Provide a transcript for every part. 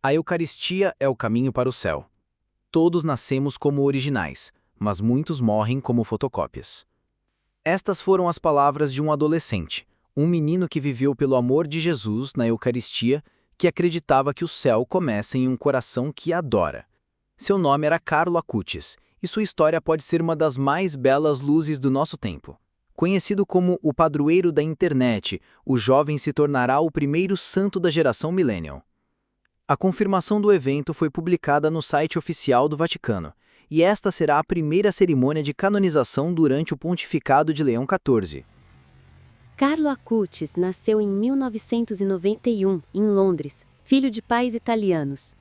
A Eucaristia é o caminho para o céu. Todos nascemos como originais, mas muitos morrem como fotocópias. Estas foram as palavras de um adolescente, um menino que viveu pelo amor de Jesus na Eucaristia, que acreditava que o céu começa em um coração que adora. Seu nome era Carlo Acutis, e sua história pode ser uma das mais belas luzes do nosso tempo. Conhecido como o padroeiro da internet, o jovem se tornará o primeiro santo da geração millennial. A confirmação do evento foi publicada no site oficial do Vaticano, e esta será a primeira cerimônia de canonização durante o pontificado de Leão XIV. Carlo Acutis nasceu em 1991, em Londres, filho de pais italianos.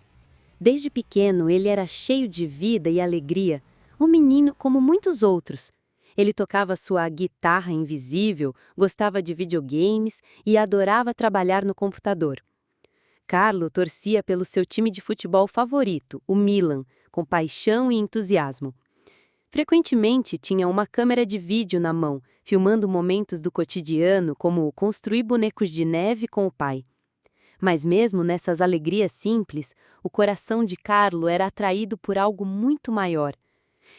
Desde pequeno, ele era cheio de vida e alegria, um menino como muitos outros. Ele tocava sua guitarra invisível, gostava de videogames e adorava trabalhar no computador. Carlo torcia pelo seu time de futebol favorito, o Milan, com paixão e entusiasmo. Frequentemente tinha uma câmera de vídeo na mão, filmando momentos do cotidiano, como construir bonecos de neve com o pai. Mas mesmo nessas alegrias simples, o coração de Carlo era atraído por algo muito maior.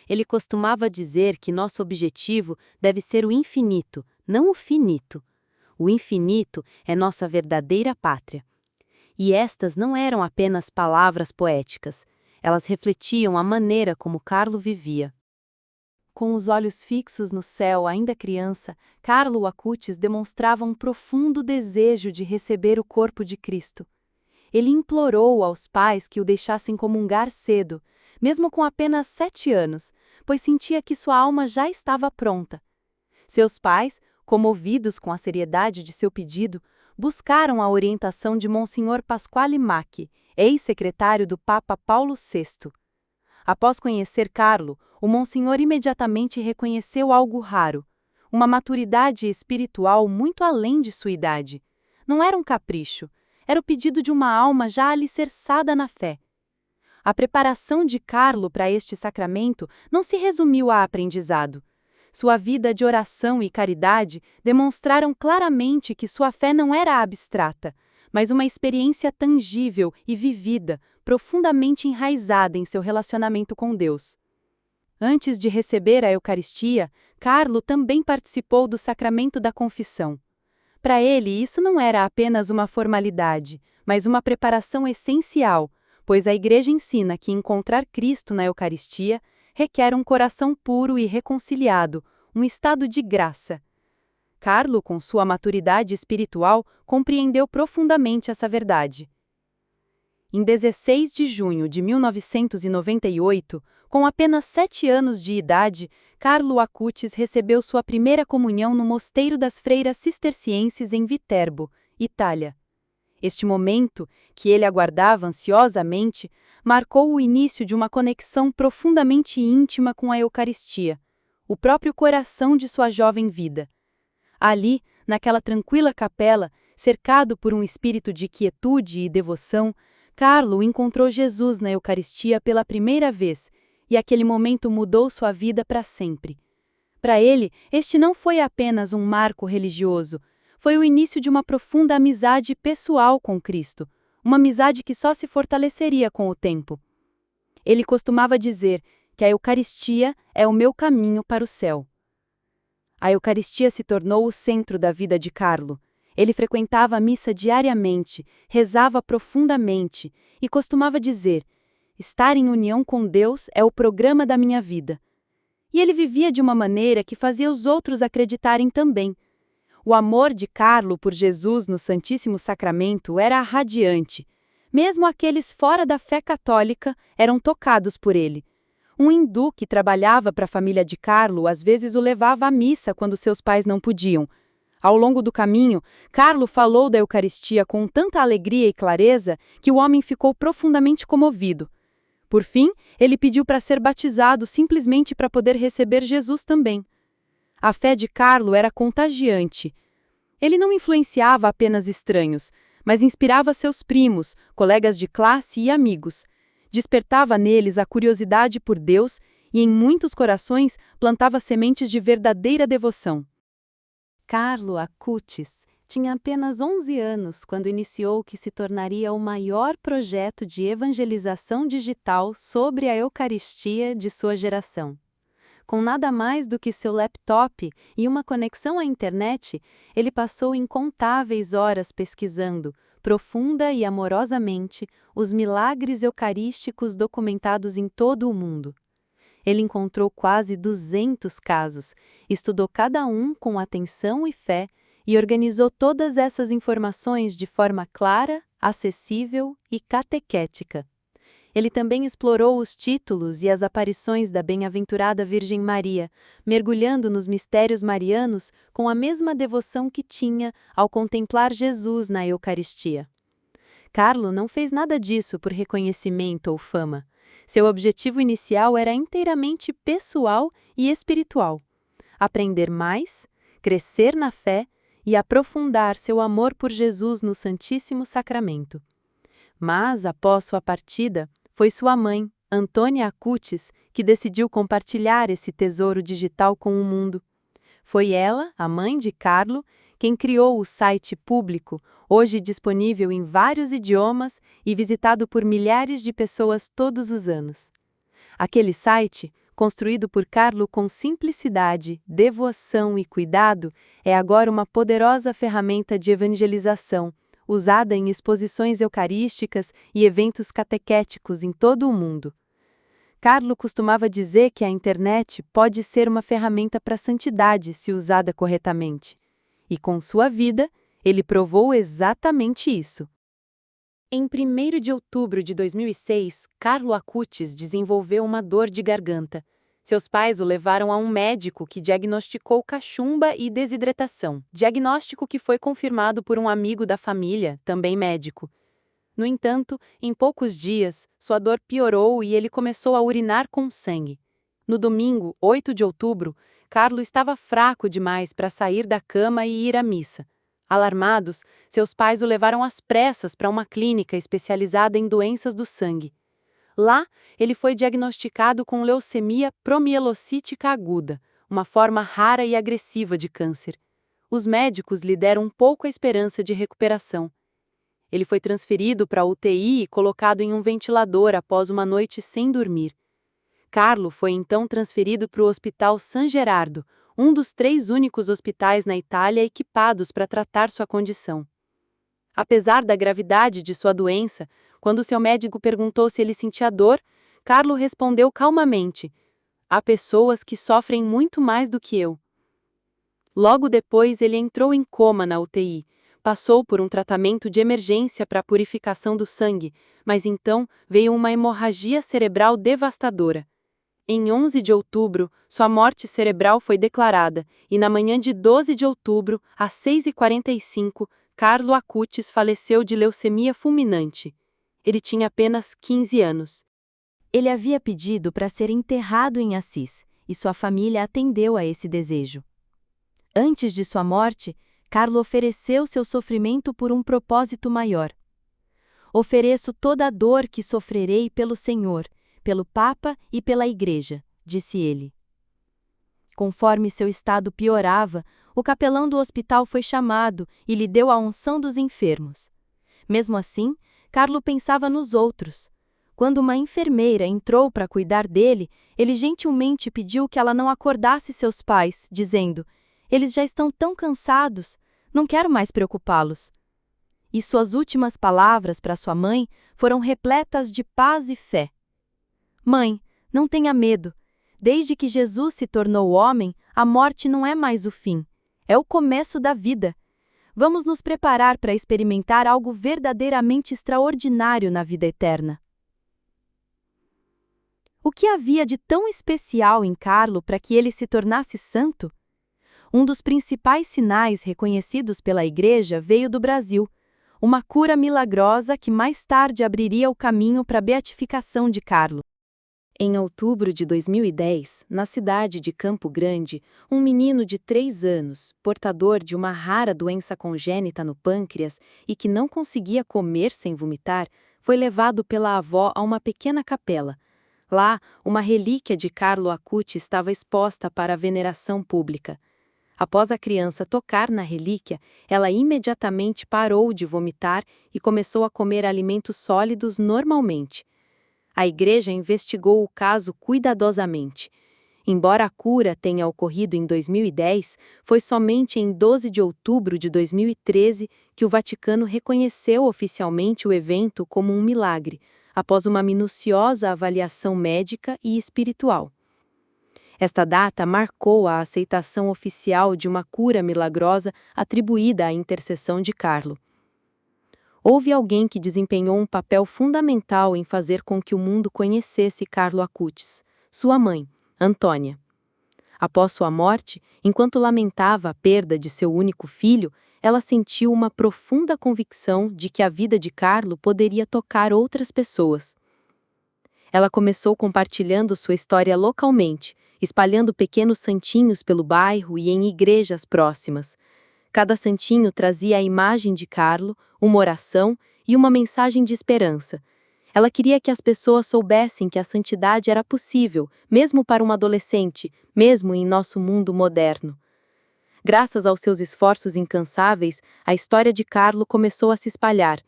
Ele costumava dizer que nosso objetivo deve ser o infinito, não o finito. O infinito é nossa verdadeira pátria. E estas não eram apenas palavras poéticas, elas refletiam a maneira como Carlo vivia. Com os olhos fixos no céu, ainda criança, Carlo Acutis demonstrava um profundo desejo de receber o corpo de Cristo. Ele implorou aos pais que o deixassem comungar cedo, mesmo com apenas 7 anos, pois sentia que sua alma já estava pronta. Seus pais, comovidos com a seriedade de seu pedido, buscaram a orientação de Monsenhor Pasquale Macchi, ex-secretário do Papa Paulo VI. Após conhecer Carlo, o Monsenhor imediatamente reconheceu algo raro, uma maturidade espiritual muito além de sua idade. Não era um capricho, era o pedido de uma alma já alicerçada na fé. A preparação de Carlo para este sacramento não se resumiu a aprendizado. Sua vida de oração e caridade demonstraram claramente que sua fé não era abstrata, mas uma experiência tangível e vivida, profundamente enraizada em seu relacionamento com Deus. Antes de receber a Eucaristia, Carlo também participou do sacramento da confissão. Para ele, isso não era apenas uma formalidade, mas uma preparação essencial, pois a Igreja ensina que encontrar Cristo na Eucaristia requer um coração puro e reconciliado, um estado de graça. Carlo, com sua maturidade espiritual, compreendeu profundamente essa verdade. Em 16 de junho de 1998, com apenas 7 anos de idade, Carlo Acutis recebeu sua primeira comunhão no Mosteiro das Freiras Cistercienses em Viterbo, Itália. Este momento, que ele aguardava ansiosamente, marcou o início de uma conexão profundamente íntima com a Eucaristia, o próprio coração de sua jovem vida. Ali, naquela tranquila capela, cercado por um espírito de quietude e devoção, Carlo encontrou Jesus na Eucaristia pela primeira vez, e aquele momento mudou sua vida para sempre. Para ele, este não foi apenas um marco religioso, foi o início de uma profunda amizade pessoal com Cristo, uma amizade que só se fortaleceria com o tempo. Ele costumava dizer que a Eucaristia é o meu caminho para o céu. A Eucaristia se tornou o centro da vida de Carlo. Ele frequentava a missa diariamente, rezava profundamente e costumava dizer: estar em união com Deus é o programa da minha vida. E ele vivia de uma maneira que fazia os outros acreditarem também. O amor de Carlo por Jesus no Santíssimo Sacramento era radiante. Mesmo aqueles fora da fé católica eram tocados por ele. Um hindu que trabalhava para a família de Carlo às vezes o levava à missa quando seus pais não podiam. Ao longo do caminho, Carlo falou da Eucaristia com tanta alegria e clareza que o homem ficou profundamente comovido. Por fim, ele pediu para ser batizado simplesmente para poder receber Jesus também. A fé de Carlo era contagiante. Ele não influenciava apenas estranhos, mas inspirava seus primos, colegas de classe e amigos. Despertava neles a curiosidade por Deus e, em muitos corações, plantava sementes de verdadeira devoção. Carlo Acutis Tinha apenas 11 anos quando iniciou o que se tornaria o maior projeto de evangelização digital sobre a Eucaristia de sua geração. Com nada mais do que seu laptop e uma conexão à internet, ele passou incontáveis horas pesquisando, profunda e amorosamente, os milagres eucarísticos documentados em todo o mundo. Ele encontrou quase 200 casos, estudou cada um com atenção e fé e organizou todas essas informações de forma clara, acessível e catequética. Ele também explorou os títulos e as aparições da bem-aventurada Virgem Maria, mergulhando nos mistérios marianos com a mesma devoção que tinha ao contemplar Jesus na Eucaristia. Carlo não fez nada disso por reconhecimento ou fama. Seu objetivo inicial era inteiramente pessoal e espiritual: aprender mais, crescer na fé e aprofundar seu amor por Jesus no Santíssimo Sacramento. Mas, após sua partida, foi sua mãe, Antônia Acutis, que decidiu compartilhar esse tesouro digital com o mundo. Foi ela, a mãe de Carlo, quem criou o site público, hoje disponível em vários idiomas e visitado por milhares de pessoas todos os anos. Aquele site, construído por Carlo com simplicidade, devoção e cuidado, é agora uma poderosa ferramenta de evangelização, usada em exposições eucarísticas e eventos catequéticos em todo o mundo. Carlo costumava dizer que a internet pode ser uma ferramenta para a santidade se usada corretamente. E com sua vida, ele provou exatamente isso. Em 1º de outubro de 2006, Carlo Acutis desenvolveu uma dor de garganta. Seus pais o levaram a um médico que diagnosticou cachumba e desidratação, diagnóstico que foi confirmado por um amigo da família, também médico. No entanto, em poucos dias, sua dor piorou e ele começou a urinar com sangue. No domingo, 8 de outubro, Carlo estava fraco demais para sair da cama e ir à missa. Alarmados, seus pais o levaram às pressas para uma clínica especializada em doenças do sangue. Lá, ele foi diagnosticado com leucemia promielocítica aguda, uma forma rara e agressiva de câncer. Os médicos lhe deram pouca esperança de recuperação. Ele foi transferido para a UTI e colocado em um ventilador após uma noite sem dormir. Carlo foi então transferido para o Hospital San Gerardo, um dos 3 únicos hospitais na Itália equipados para tratar sua condição. Apesar da gravidade de sua doença, quando seu médico perguntou se ele sentia dor, Carlo respondeu calmamente: "Há pessoas que sofrem muito mais do que eu." Logo depois, ele entrou em coma na UTI, passou por um tratamento de emergência para a purificação do sangue, mas então veio uma hemorragia cerebral devastadora. Em 11 de outubro, sua morte cerebral foi declarada, e na manhã de 12 de outubro, às 6h45, Carlo Acutis faleceu de leucemia fulminante. Ele tinha apenas 15 anos. Ele havia pedido para ser enterrado em Assis, e sua família atendeu a esse desejo. Antes de sua morte, Carlo ofereceu seu sofrimento por um propósito maior. "Ofereço toda a dor que sofrerei pelo Senhor, pelo Papa e pela Igreja", disse ele. Conforme seu estado piorava, o capelão do hospital foi chamado e lhe deu a unção dos enfermos. Mesmo assim, Carlo pensava nos outros. Quando uma enfermeira entrou para cuidar dele, ele gentilmente pediu que ela não acordasse seus pais, dizendo: "Eles já estão tão cansados, não quero mais preocupá-los." E suas últimas palavras para sua mãe foram repletas de paz e fé. "Mãe, não tenha medo. Desde que Jesus se tornou homem, a morte não é mais o fim. É o começo da vida. Vamos nos preparar para experimentar algo verdadeiramente extraordinário na vida eterna." O que havia de tão especial em Carlo para que ele se tornasse santo? Um dos principais sinais reconhecidos pela Igreja veio do Brasil, uma cura milagrosa que mais tarde abriria o caminho para a beatificação de Carlo. Em outubro de 2010, na cidade de Campo Grande, um menino de 3 anos, portador de uma rara doença congênita no pâncreas e que não conseguia comer sem vomitar, foi levado pela avó a uma pequena capela. Lá, uma relíquia de Carlo Acutis estava exposta para a veneração pública. Após a criança tocar na relíquia, ela imediatamente parou de vomitar e começou a comer alimentos sólidos normalmente. A igreja investigou o caso cuidadosamente. Embora a cura tenha ocorrido em 2010, foi somente em 12 de outubro de 2013 que o Vaticano reconheceu oficialmente o evento como um milagre, após uma minuciosa avaliação médica e espiritual. Esta data marcou a aceitação oficial de uma cura milagrosa atribuída à intercessão de Carlo. Houve alguém que desempenhou um papel fundamental em fazer com que o mundo conhecesse Carlo Acutis, sua mãe, Antônia. Após sua morte, enquanto lamentava a perda de seu único filho, ela sentiu uma profunda convicção de que a vida de Carlo poderia tocar outras pessoas. Ela começou compartilhando sua história localmente, espalhando pequenos santinhos pelo bairro e em igrejas próximas. Cada santinho trazia a imagem de Carlo, uma oração e uma mensagem de esperança. Ela queria que as pessoas soubessem que a santidade era possível, mesmo para um adolescente, mesmo em nosso mundo moderno. Graças aos seus esforços incansáveis, a história de Carlo começou a se espalhar.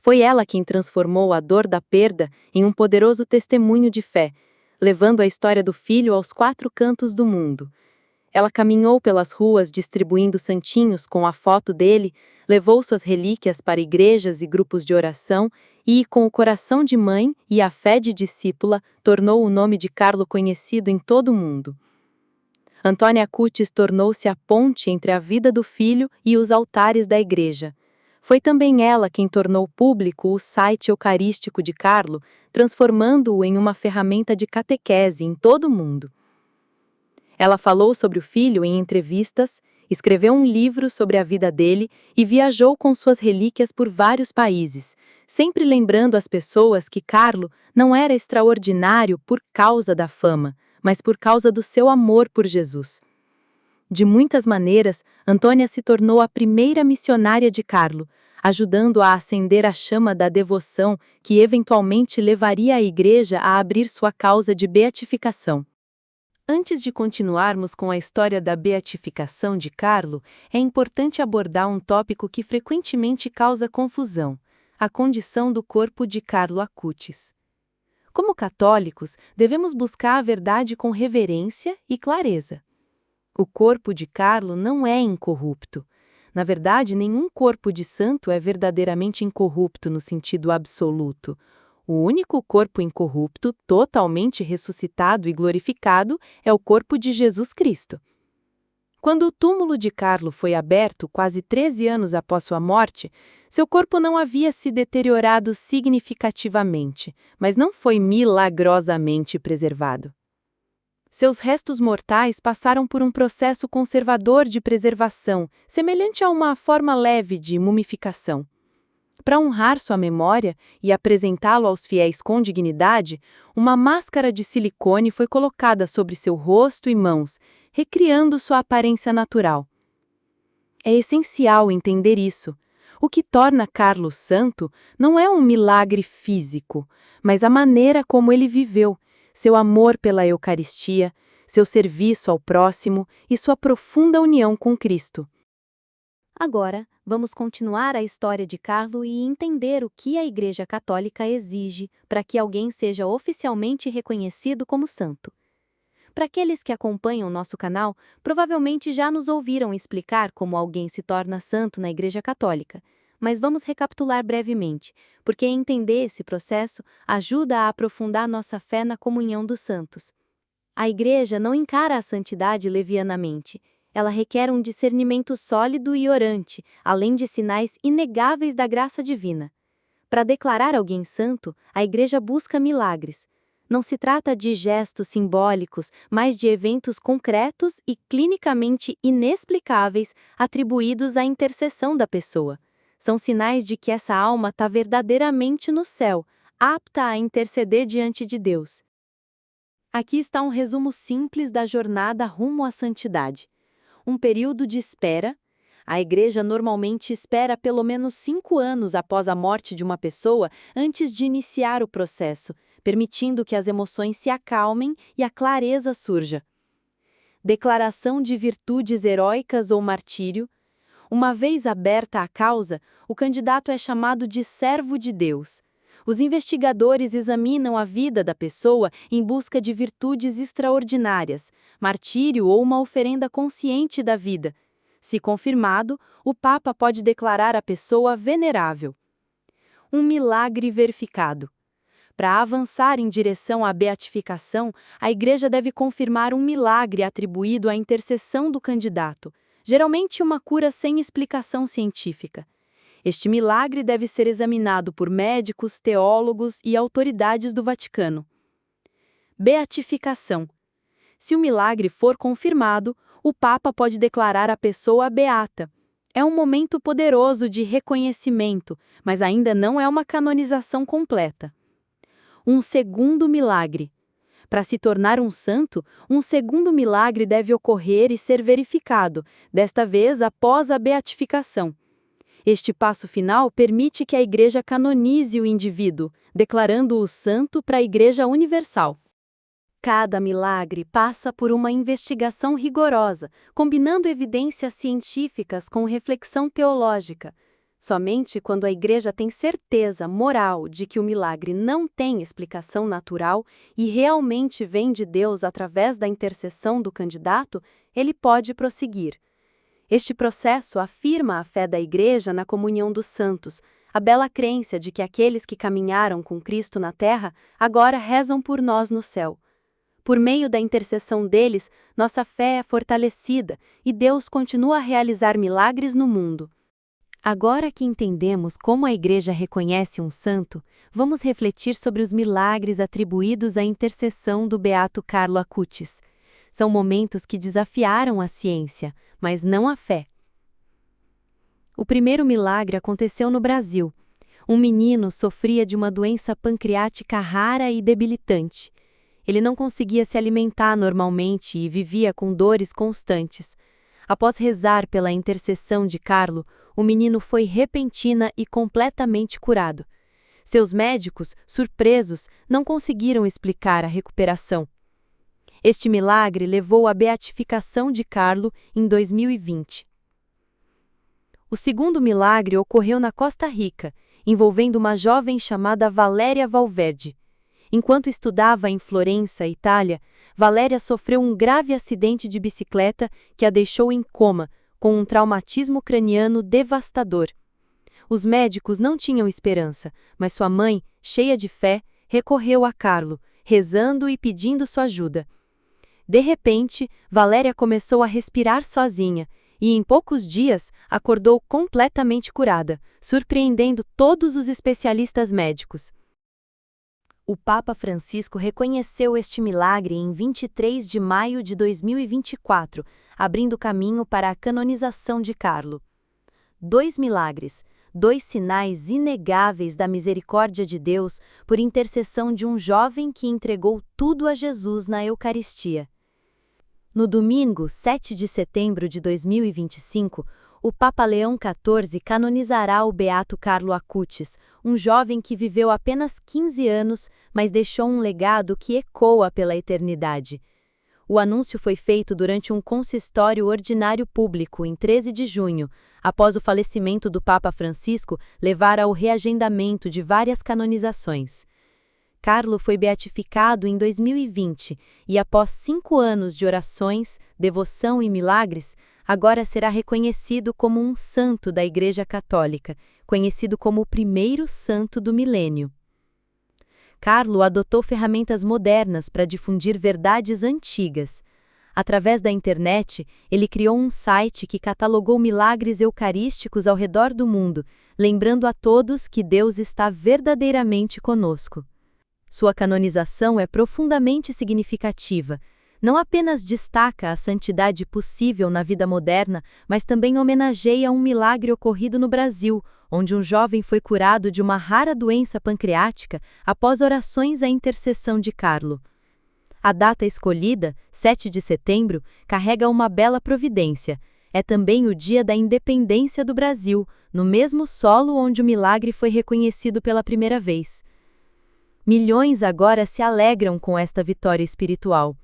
Foi ela quem transformou a dor da perda em um poderoso testemunho de fé, levando a história do filho aos 4 cantos do mundo. Ela caminhou pelas ruas distribuindo santinhos com a foto dele, levou suas relíquias para igrejas e grupos de oração e, com o coração de mãe e a fé de discípula, tornou o nome de Carlo conhecido em todo o mundo. Antônia Acutis tornou-se a ponte entre a vida do filho e os altares da igreja. Foi também ela quem tornou público o site eucarístico de Carlo, transformando-o em uma ferramenta de catequese em todo o mundo. Ela falou sobre o filho em entrevistas, escreveu um livro sobre a vida dele e viajou com suas relíquias por vários países, sempre lembrando às pessoas que Carlo não era extraordinário por causa da fama, mas por causa do seu amor por Jesus. De muitas maneiras, Antônia se tornou a primeira missionária de Carlo, ajudando a acender a chama da devoção que eventualmente levaria a igreja a abrir sua causa de beatificação. Antes de continuarmos com a história da beatificação de Carlo, é importante abordar um tópico que frequentemente causa confusão: a condição do corpo de Carlo Acutis. Como católicos, devemos buscar a verdade com reverência e clareza. O corpo de Carlo não é incorrupto. Na verdade, nenhum corpo de santo é verdadeiramente incorrupto no sentido absoluto. O único corpo incorrupto, totalmente ressuscitado e glorificado, é o corpo de Jesus Cristo. Quando o túmulo de Carlo foi aberto quase 13 anos após sua morte, seu corpo não havia se deteriorado significativamente, mas não foi milagrosamente preservado. Seus restos mortais passaram por um processo conservador de preservação, semelhante a uma forma leve de mumificação. Para honrar sua memória e apresentá-lo aos fiéis com dignidade, uma máscara de silicone foi colocada sobre seu rosto e mãos, recriando sua aparência natural. É essencial entender isso. O que torna Carlo santo não é um milagre físico, mas a maneira como ele viveu, seu amor pela Eucaristia, seu serviço ao próximo e sua profunda união com Cristo. Agora, vamos continuar a história de Carlo e entender o que a Igreja Católica exige para que alguém seja oficialmente reconhecido como santo. Para aqueles que acompanham nosso canal, provavelmente já nos ouviram explicar como alguém se torna santo na Igreja Católica, mas vamos recapitular brevemente, porque entender esse processo ajuda a aprofundar nossa fé na comunhão dos santos. A Igreja não encara a santidade levianamente. Ela requer um discernimento sólido e orante, além de sinais inegáveis da graça divina. Para declarar alguém santo, a Igreja busca milagres. Não se trata de gestos simbólicos, mas de eventos concretos e clinicamente inexplicáveis atribuídos à intercessão da pessoa. São sinais de que essa alma está verdadeiramente no céu, apta a interceder diante de Deus. Aqui está um resumo simples da jornada rumo à santidade. Um período de espera. A igreja normalmente espera pelo menos 5 anos após a morte de uma pessoa antes de iniciar o processo, permitindo que as emoções se acalmem e a clareza surja. declaração de virtudes heróicas ou martírio. Uma vez aberta a causa, o candidato é chamado de servo de Deus. Os investigadores examinam a vida da pessoa em busca de virtudes extraordinárias, martírio ou uma oferenda consciente da vida. Se confirmado, o Papa pode declarar a pessoa venerável. Um milagre verificado. Para avançar em direção à beatificação, a Igreja deve confirmar um milagre atribuído à intercessão do candidato, geralmente uma cura sem explicação científica. Este milagre deve ser examinado por médicos, teólogos e autoridades do Vaticano. Beatificação. Se o milagre for confirmado, o Papa pode declarar a pessoa beata. É um momento poderoso de reconhecimento, mas ainda não é uma canonização completa. Um segundo milagre. Para se tornar um santo, um segundo milagre deve ocorrer e ser verificado, desta vez após a beatificação. Este passo final permite que a Igreja canonize o indivíduo, declarando-o santo para a Igreja Universal. Cada milagre passa por uma investigação rigorosa, combinando evidências científicas com reflexão teológica. Somente quando a Igreja tem certeza moral de que o milagre não tem explicação natural e realmente vem de Deus através da intercessão do candidato, ele pode prosseguir. Este processo afirma a fé da Igreja na comunhão dos santos, a bela crença de que aqueles que caminharam com Cristo na terra agora rezam por nós no céu. Por meio da intercessão deles, nossa fé é fortalecida e Deus continua a realizar milagres no mundo. Agora que entendemos como a Igreja reconhece um santo, vamos refletir sobre os milagres atribuídos à intercessão do beato Carlo Acutis. São momentos que desafiaram a ciência, mas não a fé. O primeiro milagre aconteceu no Brasil. Um menino sofria de uma doença pancreática rara e debilitante. Ele não conseguia se alimentar normalmente e vivia com dores constantes. Após rezar pela intercessão de Carlo, o menino foi repentina e completamente curado. Seus médicos, surpresos, não conseguiram explicar a recuperação. Este milagre levou à beatificação de Carlo em 2020. O segundo milagre ocorreu na Costa Rica, envolvendo uma jovem chamada Valéria Valverde. Enquanto estudava em Florença, Itália, Valéria sofreu um grave acidente de bicicleta que a deixou em coma, com um traumatismo craniano devastador. Os médicos não tinham esperança, mas sua mãe, cheia de fé, recorreu a Carlo, rezando e pedindo sua ajuda. De repente, Valéria começou a respirar sozinha e, em poucos dias, acordou completamente curada, surpreendendo todos os especialistas médicos. O Papa Francisco reconheceu este milagre em 23 de maio de 2024, abrindo caminho para a canonização de Carlo. 2 milagres, 2 sinais inegáveis da misericórdia de Deus por intercessão de um jovem que entregou tudo a Jesus na Eucaristia. No domingo, 7 de setembro de 2025, o Papa Leão XIV canonizará o beato Carlo Acutis, um jovem que viveu apenas 15 anos, mas deixou um legado que ecoa pela eternidade. O anúncio foi feito durante um consistório ordinário público em 13 de junho, após o falecimento do Papa Francisco levar ao reagendamento de várias canonizações. Carlo foi beatificado em 2020 e, após 5 anos de orações, devoção e milagres, agora será reconhecido como um santo da Igreja Católica, conhecido como o primeiro santo do milênio. Carlo adotou ferramentas modernas para difundir verdades antigas. Através da internet, ele criou um site que catalogou milagres eucarísticos ao redor do mundo, lembrando a todos que Deus está verdadeiramente conosco. Sua canonização é profundamente significativa. Não apenas destaca a santidade possível na vida moderna, mas também homenageia um milagre ocorrido no Brasil, onde um jovem foi curado de uma rara doença pancreática após orações à intercessão de Carlo. A data escolhida, 7 de setembro, carrega uma bela providência. É também o dia da independência do Brasil, no mesmo solo onde o milagre foi reconhecido pela primeira vez. Milhões agora se alegram com esta vitória espiritual.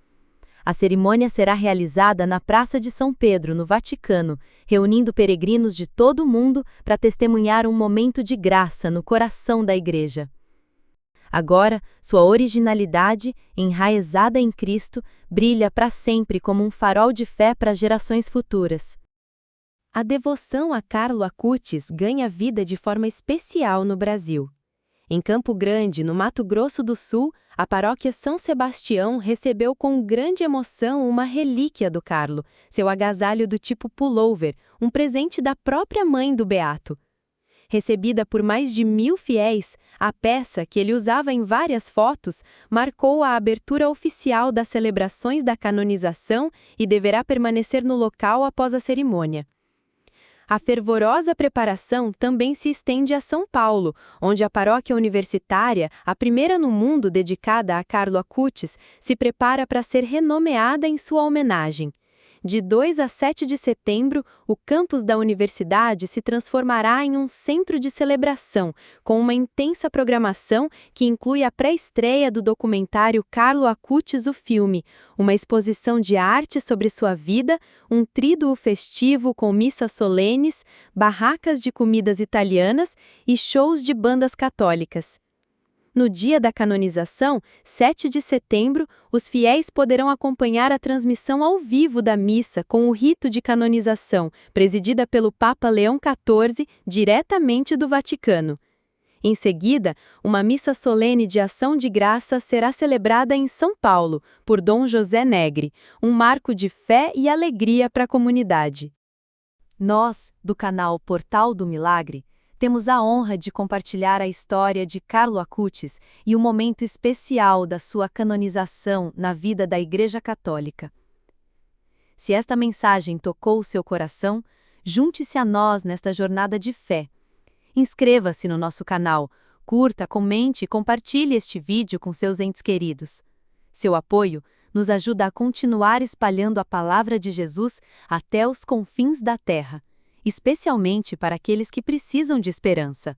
A cerimônia será realizada na Praça de São Pedro, no Vaticano, reunindo peregrinos de todo o mundo para testemunhar um momento de graça no coração da Igreja. Agora, sua originalidade, enraizada em Cristo, brilha para sempre como um farol de fé para gerações futuras. A devoção a Carlo Acutis ganha vida de forma especial no Brasil. Em Campo Grande, no Mato Grosso do Sul, a paróquia São Sebastião recebeu com grande emoção uma relíquia do Carlo, seu agasalho do tipo pullover, um presente da própria mãe do beato. Recebida por mais de 1.000 fiéis, a peça, que ele usava em várias fotos, marcou a abertura oficial das celebrações da canonização e deverá permanecer no local após a cerimônia. A fervorosa preparação também se estende a São Paulo, onde a paróquia universitária, a primeira no mundo dedicada a Carlo Acutis, se prepara para ser renomeada em sua homenagem. De 2 a 7 de setembro, o campus da universidade se transformará em um centro de celebração, com uma intensa programação que inclui a pré-estreia do documentário Carlo Acutis, o filme, uma exposição de arte sobre sua vida, um tríduo festivo com missas solenes, barracas de comidas italianas e shows de bandas católicas. No dia da canonização, 7 de setembro, os fiéis poderão acompanhar a transmissão ao vivo da missa com o rito de canonização, presidida pelo Papa Leão XIV, diretamente do Vaticano. Em seguida, uma missa solene de ação de graça será celebrada em São Paulo, por Dom José Negri, um marco de fé e alegria para a comunidade. Nós, do canal Portal do Milagre, temos a honra de compartilhar a história de Carlo Acutis e o momento especial da sua canonização na vida da Igreja Católica. Se esta mensagem tocou o seu coração, junte-se a nós nesta jornada de fé. Inscreva-se no nosso canal, curta, comente e compartilhe este vídeo com seus entes queridos. Seu apoio nos ajuda a continuar espalhando a palavra de Jesus até os confins da terra, especialmente para aqueles que precisam de esperança.